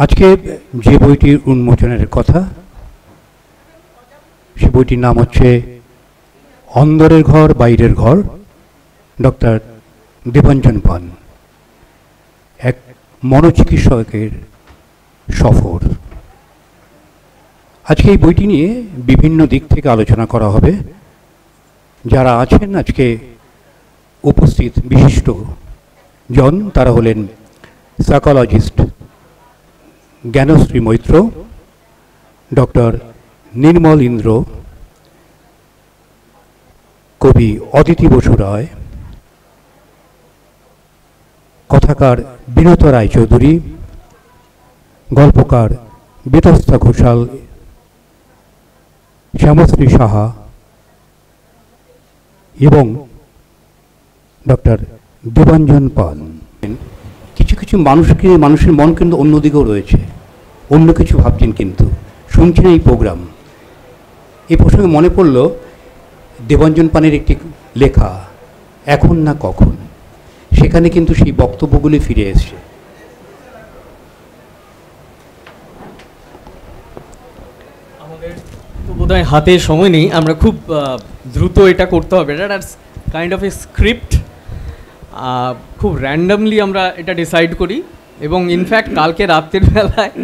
আজকে যে বইটির উন্মোচনের কথা, সে বইটির নাম হচ্ছে অন্দরের ঘর বাইরের ঘর, ডক্টর দেবাঞ্জন পান, এক মনোচিকিৎসকের সফর। আজকে এই বইটি নিয়ে বিভিন্ন দিক থেকে আলোচনা করা হবে। যারা আছেন আজকে উপস্থিত বিশিষ্ট জন, তারা হলেন সাইকোলজিস্ট জ্ঞানশ্রী মৈত্র, ডক্টর নির্মল ইন্দ্র, কবি অদিতি বসু রায়, কথাকার বিনত রায়চৌধুরী, গল্পকার বেতস্তা ঘোষাল, শ্যামশ্রী সাহা এবং ডক্টর দেবাঞ্জন পাল। কিছু কিছু মানুষের মন কিন্তু অন্যদিকেও রয়েছে, অন্য কিছু ভাবছেন, কিন্তু শুনছেন এই প্রোগ্রাম। এই প্রসঙ্গে মনে পড়ল দেবাঞ্জন পানের একটি লেখা, এখন না কখন। সেখানে কিন্তু সেই বক্তব্যগুলি ফিরে এসছে। আমাদের তো বোধহয় হাতে সময় নেই, আমরা খুব দ্রুত এটা করতে হবে। এটা কাইন্ড অফ এ স্ক্রিপ্ট, খুব র্যান্ডামলি আমরা এটা ডিসাইড করি। এবং ইনফ্যাক্ট কালকে রাত্রের বেলায়,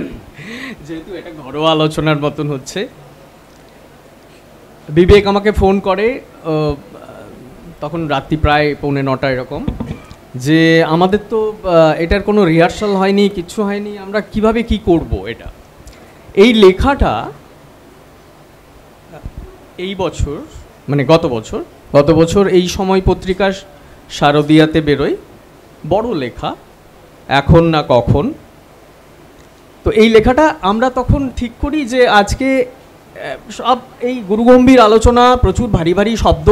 যেহেতু এটা ঘরোয়া আলোচনার মতন হচ্ছে, বিবেক আমাকে ফোন করে, তখন রাত্রি প্রায় 8:45 এরকম, যে আমাদের তো এটার কোনো রিহার্সাল হয়নি, কিচ্ছু হয়নি, আমরা কিভাবে কি করব। এটা এই লেখাটা এই বছর, মানে গত বছর এই সময় পত্রিকার শারদিয়াতে বেরোয়, বড় লেখা, এখন না কখন। তো এই লেখাটা আমরা তখন ঠিক করি যে আজকে সব এই গুরুগম্ভীর আলোচনা, প্রচুর ভারী ভারী শব্দ,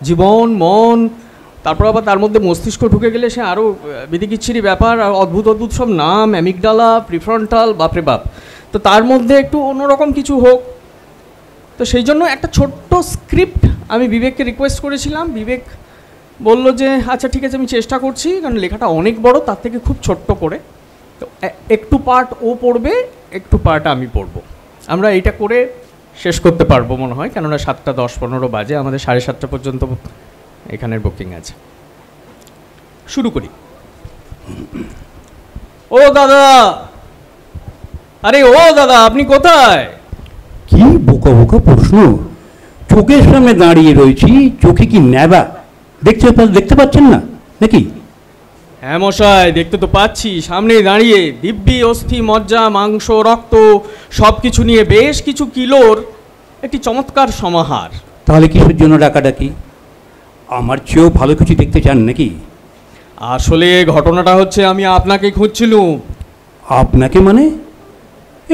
জীবন, মন, তারপর আবার তার মধ্যে মস্তিষ্ক ঢুকে গেলে সে আরও বিধিকিচ্ছিরি ব্যাপার, আর অদ্ভুত অদ্ভুত সব নাম, অ্যামিগডালা, প্রিফ্রন্টাল, বাপরে বাপ। তো তার মধ্যে একটু অন্যরকম কিছু হোক। তো সেই জন্য একটা ছোট্ট স্ক্রিপ্ট আমি বিবেককে রিকোয়েস্ট করেছিলাম। বিবেক বলল যে আচ্ছা ঠিক আছে, আমি চেষ্টা করছি, কারণ লেখাটা অনেক বড়, তার থেকে খুব ছোট্ট করে। তো একটু পার্ট ও পড়বে, একটু পার্ট আমি পড়ব। আমরা এইটা করে শেষ করতে পারবো মনে হয়, কেননা 7:10-15 বাজে, আমাদের 7:30 পর্যন্ত এখানের বুকিং আছে। শুরু করি। ও দাদা, আরে ও দাদা, আপনি কোথায়? কি বোকা বোকা প্রশ্ন! চোখের সামনে দাঁড়িয়ে রয়েছি, চোখে কি নেবা? দেখতে পাচ্ছেন না নাকি? হ্যাঁ মশাই, দেখতে তো পাচ্ছি, সামনেই দাঁড়িয়ে। দিব্যি অস্থি, মজ্জা, মাংস, রক্ত সব কিছু নিয়ে বেশ কিছু কিলোর একটি চমৎকার সমাহার। তাহলে কিসের জন্য ডাকাডাকি? আমার চেয়েও ভালো কিছু দেখতে চান নাকি? আসলে ঘটনাটা হচ্ছে, আমি আপনাকে খুঁজছিলুম। আপনাকে মানে?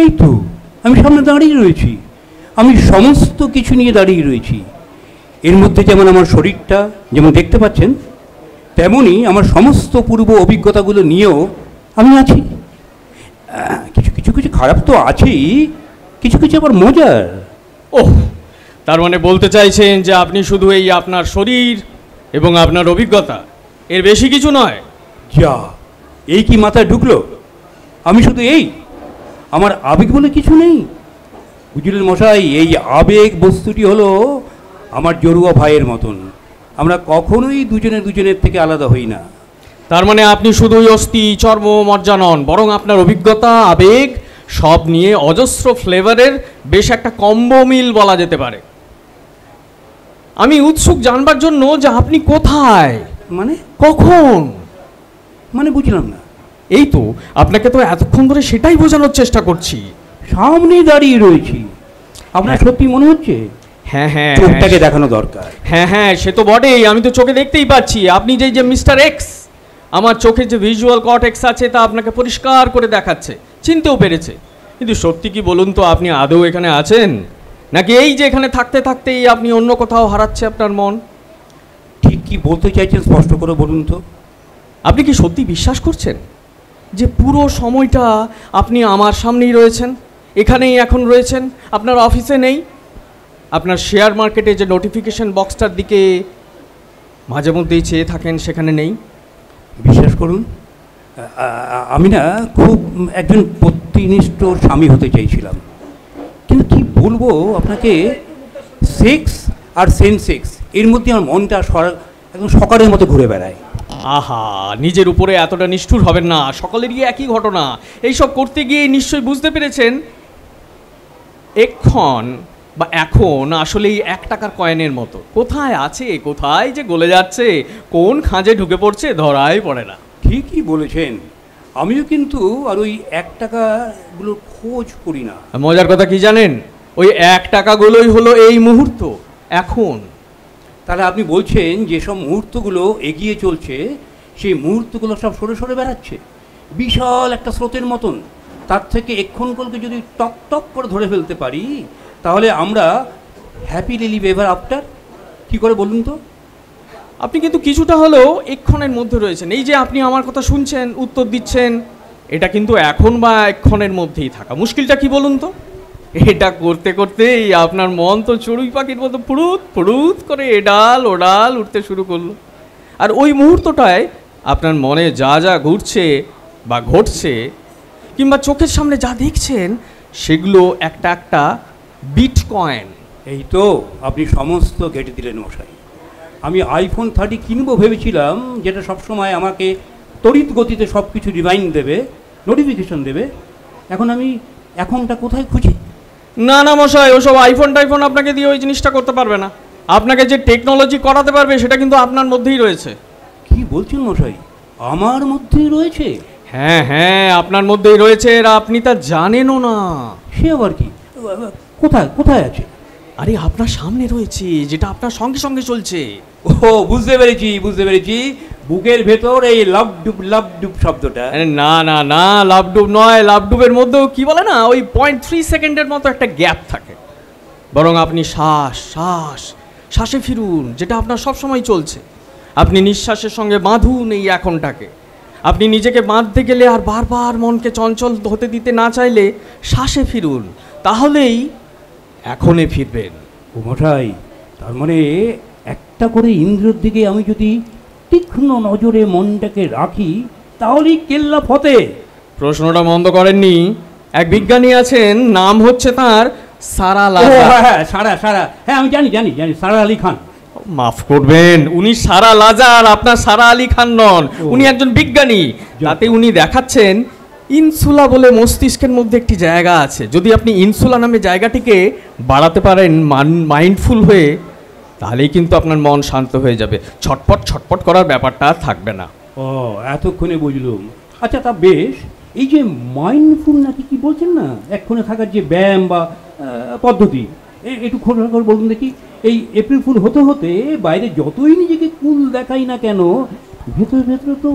এই তো আমি সামনে দাঁড়িয়ে রয়েছি, আমি সমস্ত কিছু নিয়ে দাঁড়িয়ে রয়েছি। এর মধ্যে যেমন আমার শরীরটা যেমন দেখতে পাচ্ছেন, তেমনি আমার সমস্ত পূর্ব অভিজ্ঞতাগুলো নিয়েও আমি আছি। কিছু কিছু কিছু খারাপ তো আছেই, কিছু কিছু আবার মজার। ওহ, তার মানে বলতে চাইছেন যে আপনি শুধু এই আপনার শরীর এবং আপনার অভিজ্ঞতা, এর বেশি কিছু নয়? যা, এই কি মাথায় ঢুকলো? আমি শুধু এই, আমার আবেগ বলে কিছু নেই। বুঝলেন মশাই, এই আবেগ বস্তুটি হলো আমার জড়ুয়া ভাইয়ের মতন। আমরা কখনোই দুজনের থেকে আলাদা হই না। তার মানে আপনি শুধুই অস্থি, চর্ম, মজ্জা নন, বরং আপনার অভিজ্ঞতা, আবেগ সব নিয়ে অজস্র ফ্লেভারের বেশ একটা কম্বো মিল বলা যেতে পারে। আমি উৎসুক জানবার জন্য যে আপনি কোথায়, মানে কখন। মানে বুঝলাম না। এই তো আপনাকে তো এতক্ষণ ধরে সেটাই বোঝানোর চেষ্টা করছি। সামনেই দাঁড়িয়ে রয়েছি, আপনার সত্যি মনে হচ্ছে? হ্যাঁ হ্যাঁ, চোখটাকে দেখানো দরকার। হ্যাঁ হ্যাঁ, সে তো বটেই, আমি তো চোখে দেখতেই পাচ্ছি। আপনি যে মিস্টার এক্স, আমার চোখে যে ভিজুয়াল কর্টেক্স আছে তা আপনাকে পরিষ্কার করে দেখাচ্ছে, চিনতেও পেরেছে। কিন্তু সত্যি কি বলুন তো, আপনি আদৌ এখানে আছেন, নাকি এই যে এখানে থাকতে থাকতেই আপনি অন্য কোথাও হারাচ্ছে আপনার মন? ঠিক কি বলতে চাইছেন স্পষ্ট করে বলুন তো। আপনি কি সত্যি বিশ্বাস করছেন যে পুরো সময়টা আপনি আমার সামনেই রয়েছেন, এখানেই এখন রয়েছেন, আপনার অফিসে নেই, আপনার শেয়ার মার্কেটে যে নোটিফিকেশন বক্সটার দিকে মাঝে মধ্যেই চেয়ে থাকেন সেখানে নেই? বিশ্বাস করুন, আমি না খুব একজন ব্যক্তিনিষ্ঠ স্বামী হতে চেয়েছিলাম, কিন্তু কি বলবো আপনাকে, সেক্স আর সেন্সেক্স এর মধ্যে আমার মনটা একদম সকালের মতো ঘুরে বেড়ায়। আহা, নিজের উপরে এতটা নিষ্ঠুর হবেন না, সকলেরই একই ঘটনা। এইসব করতে গিয়ে নিশ্চয়ই বুঝতে পেরেছেন এক্ষণ বা এখন আসলে এই 1 টাকার কয়েনের মতো কোথায় আছে, কোথায় যে গলে যাচ্ছে, কোন খাঁজে ঢুকে পড়ছে ধরাই পড়ে না। ঠিকই বলেছেন, আমিও কিন্তু আর ওই 1 টাকাগুলোর খোঁজ করি না। মজার কথা কি জানেন, ওই 1 টাকাগুলোই হলো এই মুহূর্ত, এখন। তাহলে আপনি বলছেন যেসব মুহূর্তগুলো এগিয়ে চলছে সেই মুহূর্তগুলো সব সরে সরে বেড়াচ্ছে বিশাল একটা স্রোতের মতন। তার থেকে এক্ষণগুলোকে যদি টক টক করে ধরে ফেলতে পারি তাহলে আমরা হ্যাপিলি লিভ এভার আফটার। কী করে বলুন তো? আপনি কিন্তু কিছুটা হলেও এক্ষণের মধ্যে রয়েছেন। এই যে আপনি আমার কথা শুনছেন, উত্তর দিচ্ছেন, এটা কিন্তু এখন বা এক্ষণের মধ্যেই থাকা। মুশকিলটা কি বলুন তো? এটা করতে করতেই আপনার মন তো চড়ুই পাখির মতো ফুরুত ফুরুত করে এডাল ওডাল উঠতে শুরু করলো। আর ওই মুহূর্তটায় আপনার মনে যা যা ঘুরছে বা ঘটছে কিংবা চোখের সামনে যা দেখছেন সেগুলো একটা একটা বিটকয়েন। এই তো আপনি সমস্ত ঘেঁটে দিলেন মশাই। আমি আইফোন 30 কিনবো ভেবেছিলাম, যেটা সবসময় আমাকে তড়িৎ গতিতে সব কিছু রিমাইন্ড দেবে, নোটিফিকেশন দেবে। এখন আমি এখনটা কোথায় খুঁজি? না না মশাই, ওসব আইফোন টাইফোন আপনাকে দিয়ে ওই জিনিসটা করতে পারবে না। আপনাকে যে টেকনোলজি করাতে পারবে সেটা কিন্তু আপনার মধ্যেই রয়েছে। কি বলছেন মশাই, আমার মধ্যেই রয়েছে? হ্যাঁ হ্যাঁ, আপনার মধ্যেই রয়েছে, আর আপনি তা জানেনও না। সে আবার কি? কোথায় কোথায় আছে? আরে আপনার সামনে রয়েছে, যেটা আপনার সঙ্গে সঙ্গে চলছে। ও বুঝতে পেরেছি বুঝতে পেরেছি, বুকের ভেতর এই লাভ ডুব শব্দটা। না না না, লাভডুব নয়। লাভডুবের মধ্যেও কি বলে না, ওই 0.3 সেকেন্ডের মতো একটা গ্যাপ থাকে। বরং আপনি শ্বাসে ফিরুন, যেটা আপনার সবসময় চলছে। আপনি নিঃশ্বাসের সঙ্গে বাঁধুন এই এখনটাকে। আপনি নিজেকে বাঁধতে গেলে আর বারবার মনকে চঞ্চল হতে দিতে না চাইলে শ্বাসে ফিরুন, তাহলেই এখনে ফিরবেন। ও মশাই, তার মানে একটা করে ইন্দ্রের দিকে আমি যদি তীক্ষ্ণ নজরে মনটাকে রাখি তাহলেই কেল্লা ফতে। প্রশ্নটা মন্দ করেননি। এক বিজ্ঞানী আছেন, নাম হচ্ছে তার সারা লাজার। হ্যাঁ সারা, হ্যাঁ আমি জানি জানি জানি, সারা আলী খান। মাফ করবেন, উনি সারা লাজার, আপনার সারা আলী খান নন। উনি একজন বিজ্ঞানী। তাতে উনি দেখাচ্ছেন ইনসুলা বলে মস্তিষ্কের মধ্যে একটি জায়গা আছে। যদি আপনি ইনসুলা নামে জায়গাটিকে বাড়াতে পারেন মাইন্ডফুল হয়ে, তাহলেই কিন্তু আপনার মন শান্ত হয়ে যাবে। ছটপট করার ব্যাপারটা আর থাকবে না। ও এতক্ষণে বুঝলুম। আচ্ছা তা বেশ, এই যে মাইন্ডফুল নাকি কি বলছেন না, এক্ষণে থাকার যে ব্যায়াম বা পদ্ধতি, একটু খোলা করে বলুন দেখি। এই এপ্রিল ফুল হতে হতে বাইরে যতই নিজেকে কুল দেখাই না কেন, ভেতরে ভেতরে তো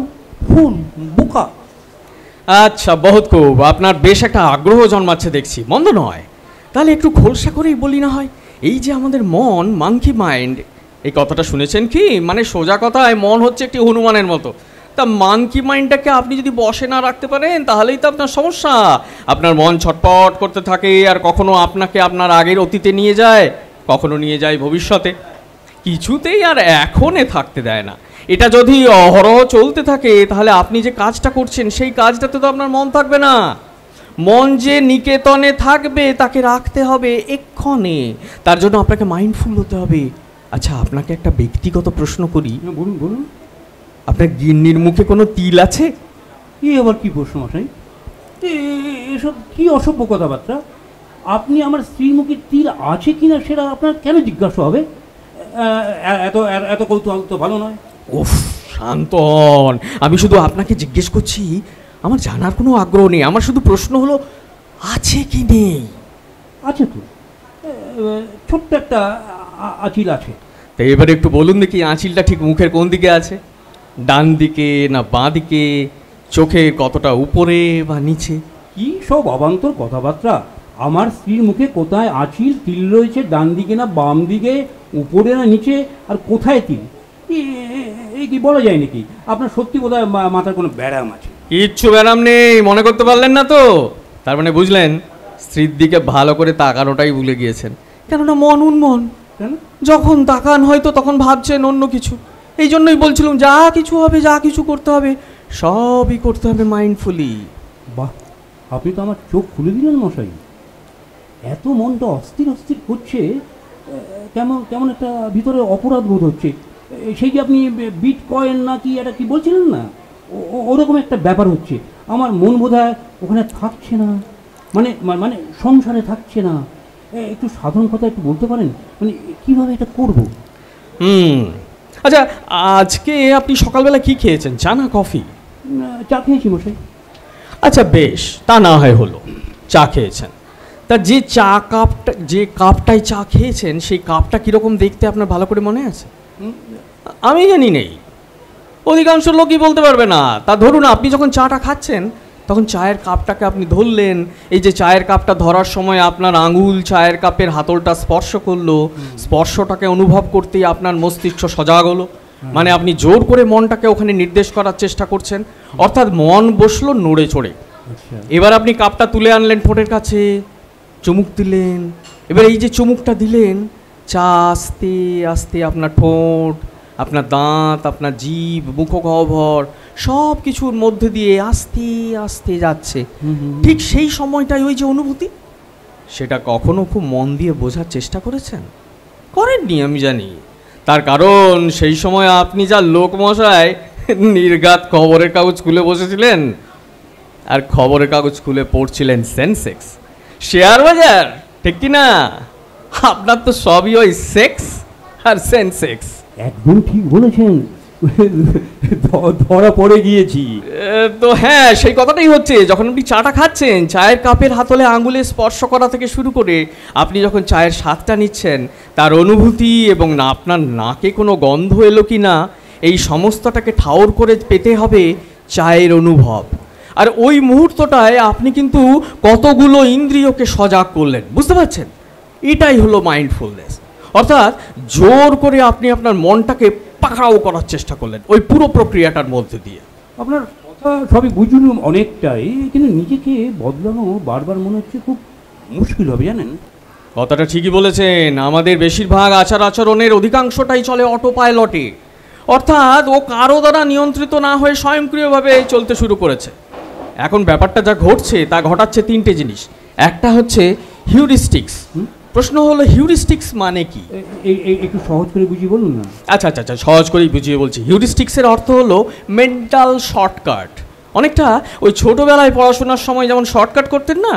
ফুল বোকা। আচ্ছা, বহুত খুব, আপনার বেশ একটা আগ্রহ জন্মাচ্ছে দেখছি, মন্দ নয়। তাহলে একটু খোলসা করেই বলি না হয়। এই যে আমাদের মন, মাংকি মাইন্ড, এই কথাটা শুনেছেন কি? মানে সোজা কথায় মন হচ্ছে একটি হনুমানের মতো। তা মাংকি মাইন্ডটাকে আপনি যদি বসে না রাখতে পারেন তাহলেই তো আপনার সমস্যা। আপনার মন ছটপট করতে থাকে, আর কখনো আপনাকে আপনার আগের অতীতে নিয়ে যায়, কখনো নিয়ে যায় ভবিষ্যতে। কিছুতেই আর এখনে থাকতে দেয় না। এটা যদি অহরহ চলতে থাকে তাহলে আপনি যে কাজটা করছেন সেই কাজটাতে তো আপনার মন থাকবে না। মন যে নিকেতনে থাকবে তাকে রাখতে হবে এক্ষণে। তার জন্য আপনাকে মাইন্ডফুল হতে হবে। আচ্ছা, আপনাকে একটা ব্যক্তিগত প্রশ্ন করি। বলুন বলুন। আপনার গিন্নির মুখে কোনো তিল আছে? আবার কি প্রশ্ন মশাই? এসব কি অসভ্য কথাবার্তা? আপনি আমার স্ত্রীর মুখে তিল আছে কিনা সেটা আপনার কেন জিজ্ঞাসা হবে? এত এত কৌতূহল তো ভালো নয়। উফ, শান্ত হন। আমি শুধু আপনাকে জিজ্ঞেস করছি, আমার জানার কোনো আগ্রহ নেই। আমার শুধু প্রশ্ন হলো, আছে কি নেই? আছে তো, ছোট্ট একটা আঁচিল আছে। তো এবারে একটু বলুন দেখি, আঁচিলটা ঠিক মুখের কোন দিকে আছে? ডান দিকে না বাঁ দিকে? চোখে কতটা উপরে বা নিচে? কি সব অবান্তর কথাবার্তা! আমার স্ত্রীর মুখে কোথায় আঁচিল, তিল রয়েছে ডান দিকে না বাম দিকে, উপরে না নিচে, আর কোথায় তিল, এই কি বলা যায় নাকি? আপনার সত্যি বোধহয় মাথার কোনো ব্যারাম আছে। কিচ্ছু ব্যারাম নেই, মনে করতে পারলেন না তো? তার মানে বুঝলেন, স্ত্রীর দিকে ভালো করে তাকানোটাই ভুলে গিয়েছেন। কেননা মন উন্মন। কেন? যখন তাকান হয়তো তখন ভাবছেন অন্য কিছু। এই জন্যই বলছিলাম, যা কিছু হবে, যা কিছু করতে হবে, সবই করতে হবে মাইন্ডফুলি। বাহ, আপনি তো আমার চোখ খুলে দিলেন মশাই। এত মনটা অস্থির অস্থির করছে, কেমন কেমন একটা ভিতরে অপরাধ বোধ হচ্ছে। সেই যে আপনি বিট কয়েন না কি এটা কি বলছিলেন না, ওরকম একটা ব্যাপার হচ্ছে। আমার মন বোধহয় ওখানে থাকছে না, মানে মানে সংসারে থাকছে না। একটু সাধারণ কথা একটু বলতে পারেন, মানে কীভাবে এটা করব? আচ্ছা, আজকে আপনি সকালবেলা কি খেয়েছেন, চা না কফি? চা খেয়েছি মশাই। আচ্ছা বেশ, তা না হয় হলো, চা খেয়েছেন। তা যে কাপটায় চা খেয়েছেন সেই কাপটা কীরকম দেখতে আপনার ভালো করে মনে আছে? আমি জানি নেই, অধিকাংশ লোকই বলতে পারবে না। তা ধরুন আপনি যখন চাটা খাচ্ছেন তখন চায়ের কাপটাকে আপনি ধরলেন, এই যে চায়ের কাপটা ধরার সময় আপনার আঙুল চায়ের কাপের হাতলটা স্পর্শ করলো, স্পর্শটাকে অনুভব করতেই আপনার মস্তিষ্ক সজাগ হলো, মানে আপনি জোর করে মনটাকে ওখানে নির্দেশ করার চেষ্টা করছেন, অর্থাৎ মন বসলো নড়ে চড়ে। এবার আপনি কাপটা তুলে আনলেন ঠোঁটের কাছে, চুমুক দিলেন। এবার এই যে চুমুকটা দিলেন, চা আস্তে আস্তে আপনার ঠোঁট, আপনার দাঁত, আপনার জিভ, মুখগহ্বর সব কিছুর মধ্যে দিয়ে আস্তে আস্তে যাচ্ছে। ঠিক সেই সময়টাই ওই যে অনুভূতি, সেটা কখনো খুব মন দিয়ে বোঝার চেষ্টা করেছেন? করেননি আমি জানি। তার কারণ সেই সময় আপনি যা লোকমশাই নির্ঘাত খবরের কাগজ খুলে বসেছিলেন, আর খবরের কাগজ খুলে পড়ছিলেন সেন্সেক্স, শেয়ার বাজার, ঠিক কি না? আপনার তো সবই ওই সেক্স আর সেন্সেক্স। একদম ঠিক বলেছেন, ধরা পড়ে গিয়েছি। তো হ্যাঁ, সেই কথাটাই হচ্ছে। যখন আপনি চাটা খাচ্ছেন, চায়ের কাপের হাতলে আঙুলে স্পর্শ করা থেকে শুরু করে আপনি যখন চায়ের স্বাদটা নিচ্ছেন, তার অনুভূতি এবং না আপনার নাকে কোনো গন্ধ এলো কি না, এই সমস্তটাকে ঠাউর করে পেতে হবে চায়ের অনুভব। আর ওই মুহূর্তটায় আপনি কিন্তু কতগুলো ইন্দ্রিয়কে সজাগ করলেন, বুঝতে পারছেন? এটাই হলো মাইন্ডফুলনেস। অর্থাৎ জোর করে আপনি আপনার মনটাকে পাকড়াও করার চেষ্টা করলেন ওই পুরো প্রক্রিয়াটার মধ্যে দিয়ে। আপনার কথা সবই বুঝলাম অনেকটাই, কিন্তু নিজেকে বদলানো বারবার মনে হচ্ছে খুব মুশকিল হবে, জানেন? কথাটা ঠিকই বলেছেন। আমাদের বেশিরভাগ আচার আচরণের অধিকাংশটাই চলে অটো পাইলটে, অর্থাৎ ও কারো দ্বারা নিয়ন্ত্রিত না হয়ে স্বয়ংক্রিয়ভাবে চলতে শুরু করেছে। এখন ব্যাপারটা যা ঘটছে তা ঘটাচ্ছে তিনটে জিনিস। একটা হচ্ছে হিউরিস্টিক্স। প্রশ্ন হলো হিউরিস্টিক্স মানে কি? একটু সহজ করে বুঝিয়ে বলুন না। আচ্ছা আচ্ছা আচ্ছা, সহজ করেই বুঝিয়ে বলছি। হিউরিস্টিক্সের অর্থ হলো মেন্টাল শর্টকাট। অনেকটা ওই ছোটোবেলায় পড়াশোনার সময় যেমন শর্টকাট করতেন না,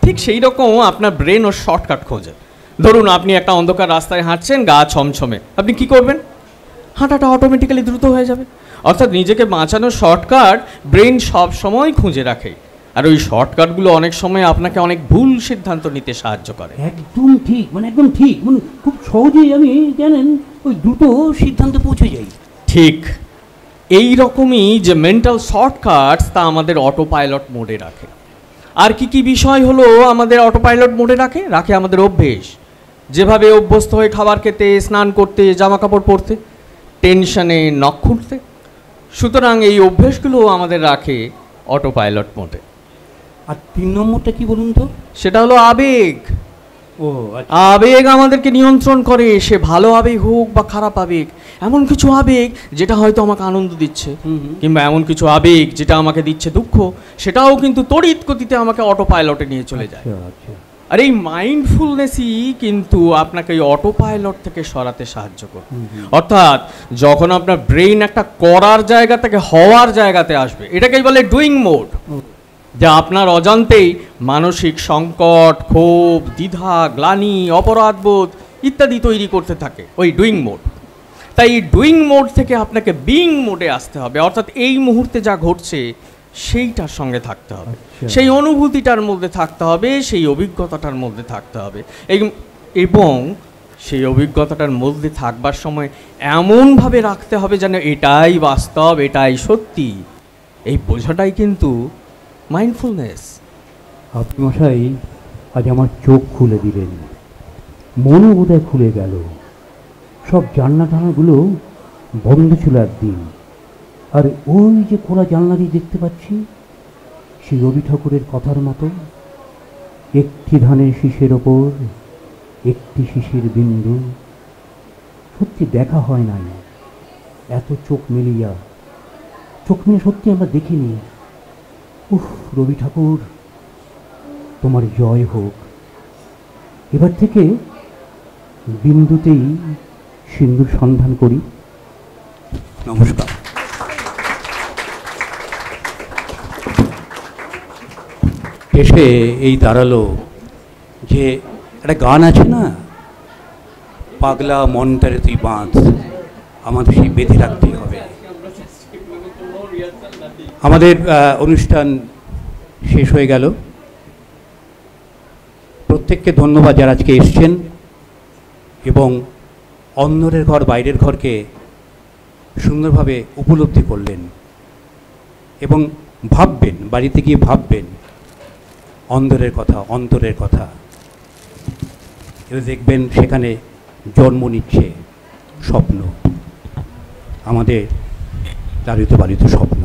ঠিক সেই রকম আপনার ব্রেন ও শর্টকাট খোঁজে। ধরুন আপনি একটা অন্ধকার রাস্তায় হাঁটছেন, গা ছমছমে, আপনি কি করবেন? হাঁটাটা অটোমেটিক্যালি দ্রুত হয়ে যাবে। অর্থাৎ নিজেকে বাঁচানোর শর্টকাট ব্রেন সব সময় খুঁজে রাখে, আর ওই শর্টকাটগুলো অনেক সময় আপনাকে অনেক ভুল সিদ্ধান্ত নিতে সাহায্য করে। একদম ঠিক, মানে একদম ঠিক, মানে খুব সহজেই আমি জানেন ওই দ্রুত সিদ্ধান্তে পৌঁছে যাই। ঠিক এই রকমই যে মেন্টাল শর্টকাটস, তা আমাদের অটো পাইলট মোডে রাখে। আর কি কি বিষয় হলো আমাদের অটো পাইলট মোডে রাখে? রাখে আমাদের অভ্যেস, যেভাবে অভ্যস্ত হয়ে খাবার খেতে, স্নান করতে, জামা কাপড় পরতে, টেনশনে নখ খুঁটতে। সুতরাং এই অভ্যেসগুলো আমাদের রাখে অটো পাইলট মোডে। আর 3 নম্বরটা কি বলুন তো? সেটা হলো আবেগ। ও আবেগ আমাদেরকে নিয়ন্ত্রণ করে, সে ভালো আবেগ হোক বা খারাপ আবেগ। এমন কিছু আবেগ যেটা হয়তো আমাকে আনন্দ দিচ্ছে, কিংবা এমন কিছু আবেগ যেটা আমাকে দিচ্ছে দুঃখ, সেটাও কিন্তু তড়িৎ গতিতে আমাকে অটো পাইলটে নিয়ে চলে যায়। আর এই মাইন্ডফুলনেসই কিন্তু আপনাকে এই অটো পাইলট থেকে সরাতে সাহায্য করে। অর্থাৎ যখন আপনার ব্রেইন একটা করার জায়গা থেকে হওয়ার জায়গাতে আসবে, এটাকেই বলে ডুইং মোড, যা আপনার অজান্তেই মানসিক সংকট, ক্ষোভ, দ্বিধা, গ্লানি, অপরাধবোধ ইত্যাদি তৈরি করতে থাকে, ওই ডুইং মোড। তাই এই ডুইং মোড থেকে আপনাকে বিইং মোডে আসতে হবে, অর্থাৎ এই মুহূর্তে যা ঘটছে সেইটার সঙ্গে থাকতে হবে, সেই অনুভূতিটার মধ্যে থাকতে হবে, সেই অভিজ্ঞতাটার মধ্যে থাকতে হবে, এবং সেই অভিজ্ঞতাটার মধ্যে থাকবার সময় এমনভাবে রাখতে হবে যেন এটাই বাস্তব, এটাই সত্যি। এই বোঝাটাই কিন্তু মাইন্ডফুলনেস। আপনি মশাই আজ আমার চোখ খুলে দিলেন, মনও বোধহয় খুলে গেল। সব জানলা টানাগুলো বন্ধ ছিল একদিন, আর ওই যে খোলা জানলা দিয়ে দেখতে পাচ্ছি, সেই রবি ঠাকুরের কথার মতো, একটি ধানের শীষের ওপর একটি শিশির বিন্দু। সত্যি দেখা হয় নাই এত চোখ মিলিয়ে সত্যি আমরা দেখিনি। উফ, রবি ঠাকুর তোমার জয় হোক। এবার থেকে বিন্দুতেই সিন্ধুর সন্ধান করি। নমস্কার। এসে এই দাঁড়ালো যে একটা গান আছে না, পাগলা মনটারে তুই বাঁধ, আমাদের সেই বেঁধে রাখতেই হবে। আমাদের অনুষ্ঠান শেষ হয়ে গেল। প্রত্যেককে ধন্যবাদ যারা আজকে এসছেন এবং অন্দরের ঘর বাইরের ঘরকে সুন্দরভাবে উপলব্ধি করলেন এবং ভাববেন, বাড়িতে গিয়ে ভাববেন অন্দরের কথা, অন্তরের কথা। এবার দেখবেন সেখানে জন্ম নিচ্ছে স্বপ্ন, আমাদের লালিত পালিত স্বপ্ন।